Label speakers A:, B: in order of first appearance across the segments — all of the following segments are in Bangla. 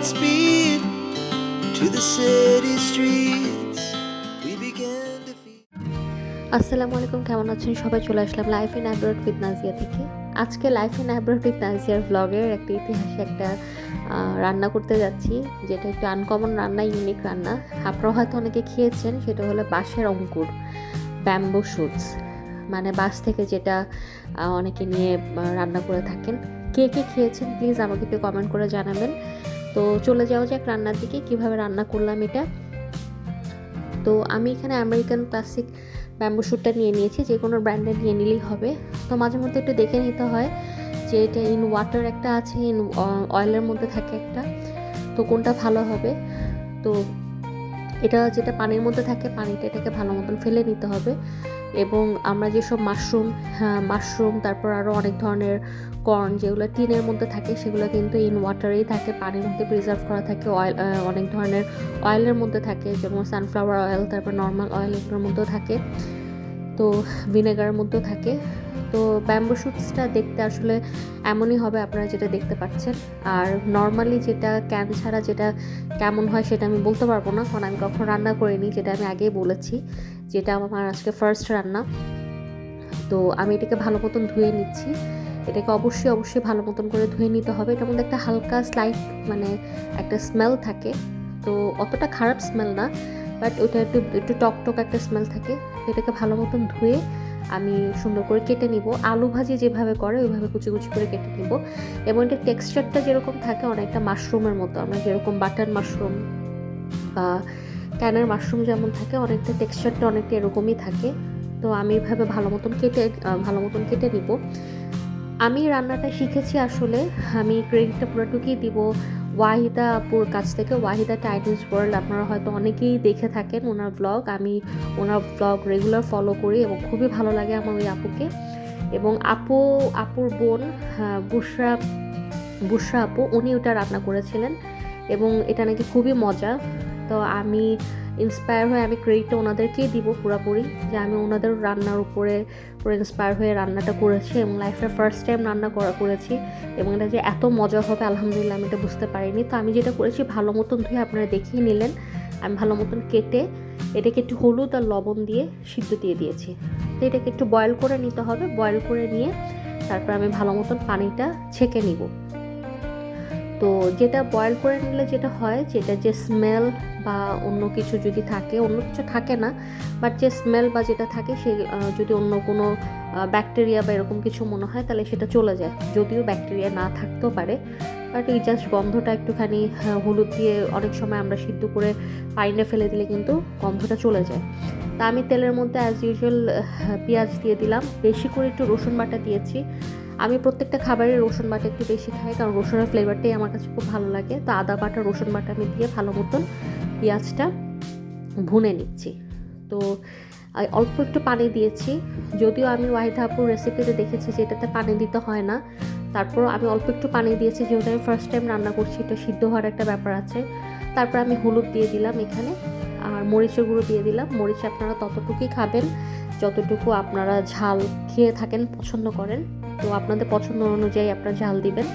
A: speed to the city streets. We began to feel.
B: আসসালামু আলাইকুম, কেমন আছেন সবাই? চলে আসলাম life in abroad with Nazia থেকে। আজকে লাইফ ইন অ্যাব্রড উইথ নাজিয়ার ব্লগের একটা ইতিহাসে একটা রান্না করতে যাচ্ছি, যেটা একটু আনকমন রান্না, ইউনিক রান্না। আপনারা হয়তো অনেকে খেয়েছেন, সেটা হলো বাঁশের অঙ্কুর, ব্যাম্বো শুটস, মানে বাঁশ থেকে যেটা অনেকে নিয়ে রান্না করে থাকেন। কে কে খেয়েছেন প্লিজ আমাকে একটু কমেন্ট করে জানাবেন। তো চলে যাওয়া যাক রান্নার দিকে, কীভাবে রান্না করলাম এটা। তো আমি এখানে আমেরিকান ক্লাসিক ব্যাম্বু শ্যুটটা নিয়ে নিয়েছি, যে কোনো ব্র্যান্ডের নিয়ে নিলেই হবে। তো মাঝে মধ্যে একটু দেখে নিতে হয় যে এটা ইন ওয়াটার একটা আছে, ইন অয়েলের মধ্যে থাকে একটা, তো কোনটা ভালো হবে। তো এটা যেটা পানির মধ্যে থাকে, পানিটা এটাকে ভালো মতন ফেলে নিতে হবে। এবং আমরা যেসব মাশরুম তারপর আরও অনেক ধরনের কর্ন যেগুলো টিনের মধ্যে থাকে, সেগুলো কিন্তু ইন ওয়াটারেই থাকে, পানির মধ্যে প্রিজার্ভ করা থাকে। অয়েল অনেক ধরনের অয়েলের মধ্যে থাকে, যেমন সানফ্লাওয়ার অয়েল, তারপর নর্মাল অয়েল, এগুলোর মধ্যেও থাকে, তো ভিনেগারের মধ্যেও থাকে। তো ব্যাম্বু শুটসটা দেখতে আসলে এমনই হবে আপনারা যেটা দেখতে পাচ্ছেন। আর নর্মালি যেটা ক্যান ছাড়া যেটা কেমন হয় সেটা আমি বলতে পারবো না, কারণ আমি কখনো রান্না করিনি, যেটা আমি আগেই বলেছি, যেটা আমার আজকে ফার্স্ট রান্না। তো আমি এটাকে ভালো মতন ধুয়ে নিচ্ছি। এটাকে অবশ্যই ভালো মতন করে ধুয়ে নিতে হবে। এটার মধ্যে একটা হালকা স্লাইট মানে একটা স্মেল থাকে, তো অতটা খারাপ স্মেল না, বাট ওটা একটু টক একটা স্মেল থাকে। এটাকে ভালো মতন ধুয়ে আমি সুন্দর করে কেটে নিব, আলু ভাজি যেভাবে করে ওইভাবে কুচি করে কেটে নিব। এবং এটার টেক্সচারটা যেরকম থাকে অনেকটা মাশরুমের মতো, আমরা যেরকম বাটার মাশরুম বা ক্যানের মাশরুম যেমন থাকে, অনেকটা টেক্সচারটা অনেকটা এরকমই থাকে। তো আমি এইভাবে ভালো মতন কেটে নিব। আমি রান্নাটা শিখেছি আসলে, আমি ক্রেডিটটা পুরোটুকুই দিব ওয়াহিদা আপুর কাছ থেকে। ওয়াহিদা চাইনিজ ওয়ার্ল্ড, আপনারা হয়তো অনেকেই দেখে থাকেন ওনার ব্লগ। আমি ওনার ব্লগ রেগুলার ফলো করি এবং খুবই ভালো লাগে আমার ওই আপুকে। এবং আপুর বোন বুশরা আপু, উনি ওটা রান্না করেছিলেন এবং এটা নাকি খুবই মজা। তো আমি ইন্সপায়ার হয়ে আমি ক্রেডিটটা ওনাদেরকেই দিব পুরোপুরি, যে আমি ওনাদের রান্নার উপরে পুরো ইন্সপায়ার হয়ে রান্নাটা করেছি এবং লাইফের ফার্স্ট টাইম রান্না করেছি। এবং এটা যে এত মজা হবে আলহামদুলিল্লাহ আমি এটা বুঝতে পারিনি। তো আমি যেটা করেছি, ভালো মতন ধুয়ে আপনারা দেখিয়ে নিলেন, আমি ভালো মতন কেটে এটাকে একটু হলুদ আর লবণ দিয়ে সিদ্ধ দিয়ে দিয়েছি। তো এটাকে একটু বয়েল করে নিতে হবে, বয়েল করে নিয়ে তারপর আমি ভালো মতন পানিটা ছেঁকে নিব। তো যেটা বয়েল করে নিলে যেটা হয়, যেটা যে স্মেল বা অন্য কিছু যদি থাকে, অন্য কিছু থাকে না, বাট যে স্মেল বা যেটা থাকে সে যদি অন্য কোনো ব্যাকটেরিয়া বা এরকম কিছু মনে হয়, তাহলে সেটা চলে যায়। যদিও ব্যাকটেরিয়া না থাকতেও পারে, বাট এই জাস্ট গন্ধটা একটুখানি, হলুদ দিয়ে অনেক সময় আমরা সিদ্ধ করে পানিটা ফেলে দিলে কিন্তু গন্ধটা চলে যায়। তা আমি তেলের মধ্যে অ্যাজ ইউজুয়াল পেঁয়াজ দিয়ে দিলাম, বেশি করে একটু রসুন বাটা দিয়েছি। আমি প্রত্যেকটা খাবারের রসুন বাটা একটু বেশি খাই, কারণ রসুনের ফ্লেভারটাই আমার কাছে খুব ভালো লাগে। তো আদা বাটা রসুন বাটা আমি দিয়ে ভালো মতন পেঁয়াজটা ভুনে নিচ্ছি। তো অল্প একটু পানি দিয়েছি, যদিও আমি ওয়াহিদা আপুর রেসিপিতে দেখেছি যে এটাতে পানি দিতে হয় না, তারপর আমি অল্প একটু পানি দিয়েছি, যেহেতু আমি ফার্স্ট টাইম রান্না করছি, এটা সিদ্ধ হওয়ার একটা ব্যাপার আছে। তারপর আমি হলুদ দিয়ে দিলাম এখানে, আর মরিচের গুঁড়ো দিয়ে দিলাম। মরিচ আপনারা ততটুকুই খাবেন যতটুকু আপনারা ঝাল খেয়ে থাকেন, পছন্দ করেন। তো আপনাদের পছন্দ অনুযায়ী আপনারা ঝাল দিবেন।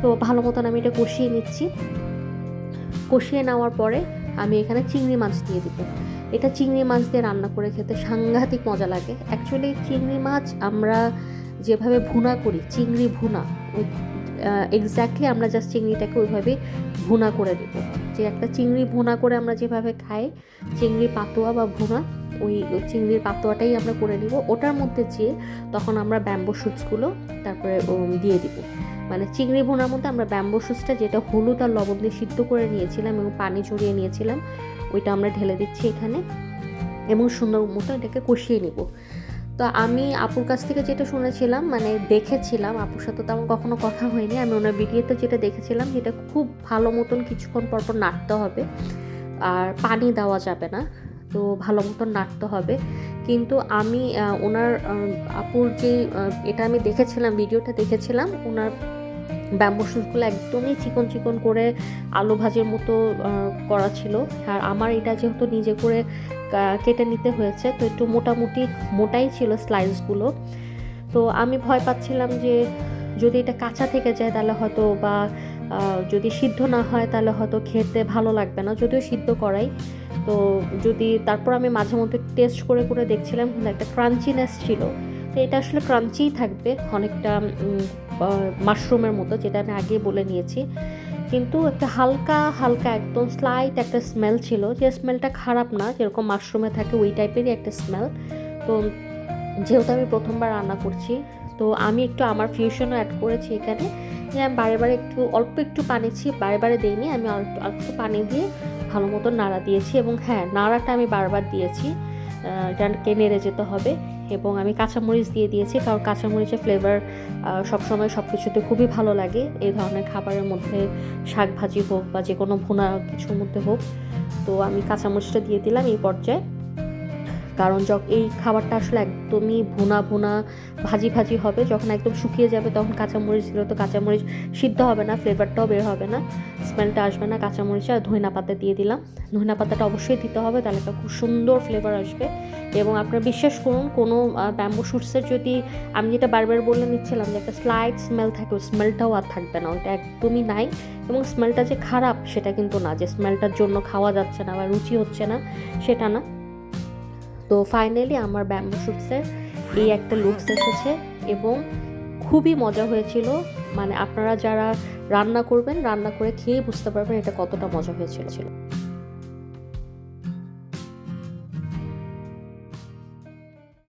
B: তো ভালো মতন আমি এটা কষিয়ে নিচ্ছি। কষিয়ে নেওয়ার পরে আমি এখানে চিংড়ি মাছ দিয়ে দিব। এটা চিংড়ি মাছ দিয়ে রান্না করে খেতে সাংঘাতিক মজা লাগে। অ্যাকচুয়ালি চিংড়ি মাছ আমরা যেভাবে ভুনা করি, চিংড়ি ভুনা, ওই এক্স্যাক্টলি আমরা জাস্ট চিংড়িটাকে ওইভাবে ভুনা করে দেব। যে একটা চিংড়ি ভুনা করে আমরা যেভাবে খাই, চিংড়ি পাতোয়া বা ভুনা, ওই চিংড়ির পাতোয়াটাই আমরা করে নিব। ওটার মধ্যে যে তখন আমরা ব্যাম্বো শুটসগুলো তারপরে দিয়ে দিব। মানে চিংড়ি ভুনার মধ্যে আমরা ব্যাম্বো শুটসটা, যেটা হলুদ আর লবণ দিয়ে সিদ্ধ করে নিয়েছিলাম এবং পানি ঝরিয়ে নিয়েছিলাম, ওইটা আমরা ঢেলে দিচ্ছি এখানে এবং সুন্দর মতো এটাকে কষিয়ে নিব। তো আমি আপুর কাছ থেকে যেটা শুনেছিলাম, মানে দেখেছিলাম, আপুর সাথে তো আমার কখনো কথা হয়নি, আমি ওনার ভিডিওতে যেটা দেখেছিলাম, যেটা খুব ভালো মতন কিছুক্ষণ পরপর নাড়তে হবে, আর পানি দেওয়া যাবে না। তো ভালো মতন নাড়তে হবে। কিন্তু আমি ওনার আপুর যে এটা আমি দেখেছিলাম, ভিডিওটা দেখেছিলাম, ওনার ব্যাম্বু শুটসগুলো একদমই চিকন করে আলু ভাজির মতো করা ছিল। আর আমার এটা যেহেতু নিজে করে কেটে নিতে হয়েছে, তো একটু মোটাই ছিল স্লাইসগুলো। তো আমি ভয় পাচ্ছিলাম যে যদি এটা কাঁচা থেকে যায় তাহলে হয়তো বা যদি সিদ্ধ না হয় তাহলে হয়তো খেতে ভালো লাগবে না, যদিও সিদ্ধ করাই। তো যদি তারপর আমি মাঝে মধ্যে টেস্ট করে করে দেখছিলাম, কিন্তু একটা ক্রাঞ্চিনেস ছিল। তো এটা আসলে ক্রাঞ্চিই থাকবে অনেকটা মাশরুমের মতো, যেটা আমি আগে বলে নিয়েছি। কিন্তু একটা হালকা হালকা একদম স্লাইট একটা স্মেল ছিল, যে স্মেলটা খারাপ না, যেরকম মাশরুমে থাকে ওই টাইপেরই একটা স্মেল। তো যেহেতু আমি প্রথমবার রান্না করছি, তো আমি একটু আমার ফিউশনও অ্যাড করেছি এখানে, যে আমি বারে বারে অল্প একটু পানি বারে বারে দিইনি, আমি একটু পানি দিয়ে ভালো মতো নাড়া দিয়েছি। এবং হ্যাঁ, নাড়াটা আমি বারবার দিয়েছি, এটাকে নেড়ে যেতে হবে। এবং আমি কাঁচামরিচ দিয়ে দিয়েছি, কারণ কাঁচামরিচের ফ্লেভার সবসময় সব কিছুতে খুবই ভালো লাগে, এই ধরনের খাবারের মধ্যে, শাক ভাজি হোক বা যে কোনো ভুনা কিছুর মধ্যে হোক। তো আমি কাঁচামরিচটা দিয়ে দিলাম এই পর্যায়ে, কারণ এই খাবারটা আসলে একদমই ভুনা ভুনা ভাজি ভাজি হবে। যখন একদম শুকিয়ে যাবে তখন কাঁচামরিচ দিলে তো কাঁচামরিচ সিদ্ধ হবে না, ফ্লেভারটাও বের হবে না, স্মেলটা আসবে না কাঁচামরিচে। আর ধনিয়া পাতা দিয়ে দিলাম, ধনিয়া পাতাটা অবশ্যই দিতে হবে, তাহলে একটা খুব সুন্দর ফ্লেভার আসবে। এবং আপনারা বিশ্বাস করুন, কোনো ব্যাম্বু শুটসের যদি, আমি যেটা বারবার বলে নিচ্ছিলাম যে একটা স্লাইট স্মেল থাকে, ওই স্মেলটাও আর থাকবে না, ওইটা একদমই নাই। এবং স্মেলটা যে খারাপ সেটা কিন্তু না, যে স্মেলটার জন্য খাওয়া যাচ্ছে না বা রুচি হচ্ছে না সেটা না। তো ফাইনালি আমার ব্যাম্বু শুটসের এই একটা লুকস এসেছে এবং খুবই মজা হয়েছিল। মানে আপনারা যারা রান্না করবেন, রান্না করে খেয়ে বুঝতে পারবেন এটা কতটা মজা হয়েছিল।